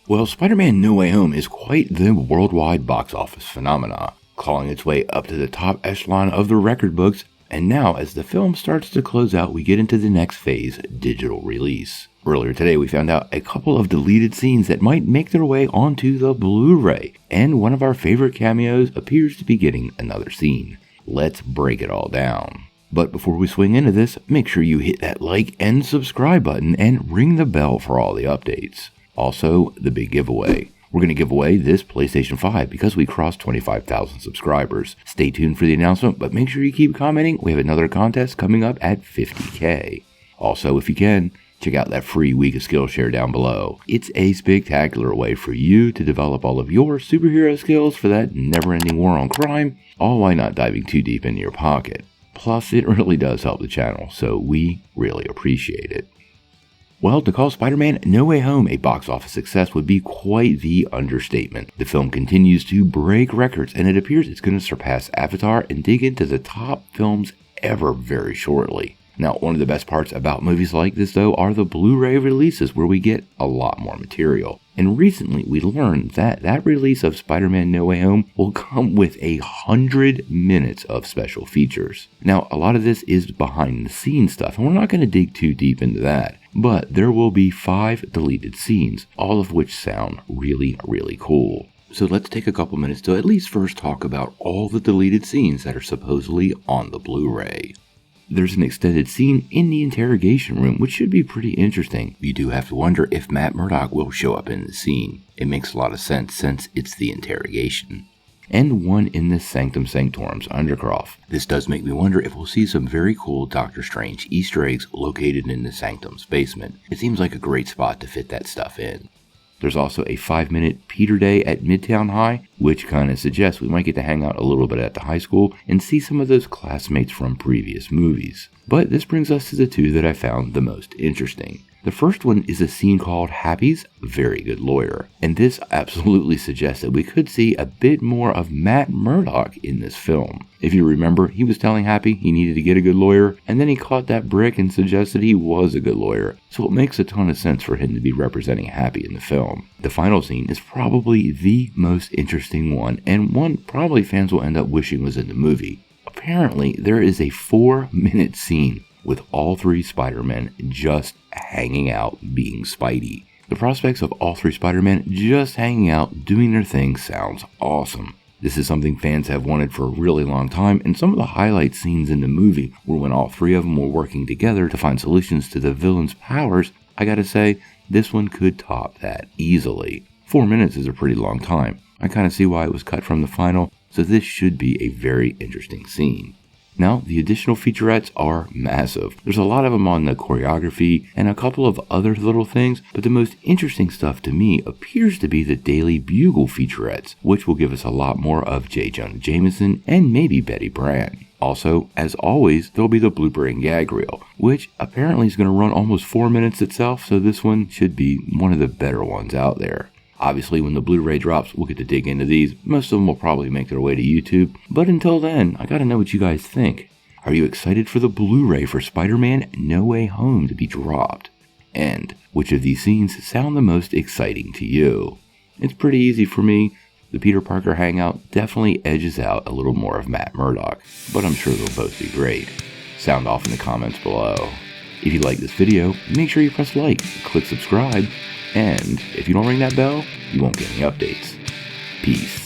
Well, Spider-Man No Way Home is quite the worldwide box office phenomenon, clawing its way up to the top echelon of the record books, and now as the film starts to close out, we get into the next phase, digital release. Earlier today, we found out a couple of deleted scenes that might make their way onto the Blu-ray, and one of our favorite cameos appears to be getting another scene. Let's break it all down. But before we swing into this, make sure you hit that like and subscribe button and ring the bell for all the updates. Also, the big giveaway. We're going to give away this PlayStation 5 because we crossed 25,000 subscribers. Stay tuned for the announcement, but make sure you keep commenting. We have another contest coming up at 50K. Also, if you can, check out that free Week of Skillshare down below. It's a spectacular way for you to develop all of your superhero skills for that never-ending war on crime, all while not diving too deep into your pocket. Plus, it really does help the channel, so we really appreciate it. Well, to call Spider-Man No Way Home a box office success would be quite the understatement. The film continues to break records, and it appears it's going to surpass Avatar and dig into the top films ever very shortly. Now, one of the best parts about movies like this, though, are the Blu-ray releases where we get a lot more material. And recently, we learned that release of Spider-Man No Way Home will come with 100 minutes of special features. Now, a lot of this is behind-the-scenes stuff, and we're not going to dig too deep into that. But there will be 5 deleted scenes, all of which sound really, really cool. So let's take a couple minutes to at least first talk about all the deleted scenes that are supposedly on the Blu-ray. There's an extended scene in the interrogation room, which should be pretty interesting. You do have to wonder if Matt Murdock will show up in the scene. It makes a lot of sense since it's the interrogation. And one in the Sanctum Sanctorum's Undercroft. This does make me wonder if we'll see some very cool Doctor Strange Easter eggs located in the Sanctum's basement. It seems like a great spot to fit that stuff in. There's also a 5-minute Peter Day at Midtown High, which kind of suggests we might get to hang out a little bit at the high school and see some of those classmates from previous movies. But this brings us to the 2 that I found the most interesting. The first one is a scene called Happy's Very Good Lawyer, and this absolutely suggests that we could see a bit more of Matt Murdock in this film. If you remember, he was telling Happy he needed to get a good lawyer, and then he caught that brick and suggested he was a good lawyer, so it makes a ton of sense for him to be representing Happy in the film. The final scene is probably the most interesting one, and one probably fans will end up wishing was in the movie. Apparently, there is a 4-minute scene with all 3 Spider-Men just hanging out being Spidey. The prospects of all 3 Spider-Men just hanging out doing their thing sounds awesome. This is something fans have wanted for a really long time, and some of the highlight scenes in the movie were when all 3 of them were working together to find solutions to the villain's powers. I gotta say, this one could top that easily. 4 minutes is a pretty long time. I kinda see why it was cut from the final, so this should be a very interesting scene. Now, the additional featurettes are massive. There's a lot of them on the choreography and a couple of other little things, but the most interesting stuff to me appears to be the Daily Bugle featurettes, which will give us a lot more of J. Jonah Jameson and maybe Betty Brant. Also, as always, there'll be the blooper and gag reel, which apparently is going to run almost 4 minutes itself, so this one should be one of the better ones out there. Obviously, when the Blu-ray drops, we'll get to dig into these. Most of them will probably make their way to YouTube. But until then, I gotta know what you guys think. Are you excited for the Blu-ray for Spider-Man No Way Home to be dropped? And which of these scenes sound the most exciting to you? It's pretty easy for me. The Peter Parker hangout definitely edges out a little more of Matt Murdock, but I'm sure they'll both be great. Sound off in the comments below. If you like this video, make sure you press like, click subscribe, and if you don't ring that bell, you won't get any updates. Peace.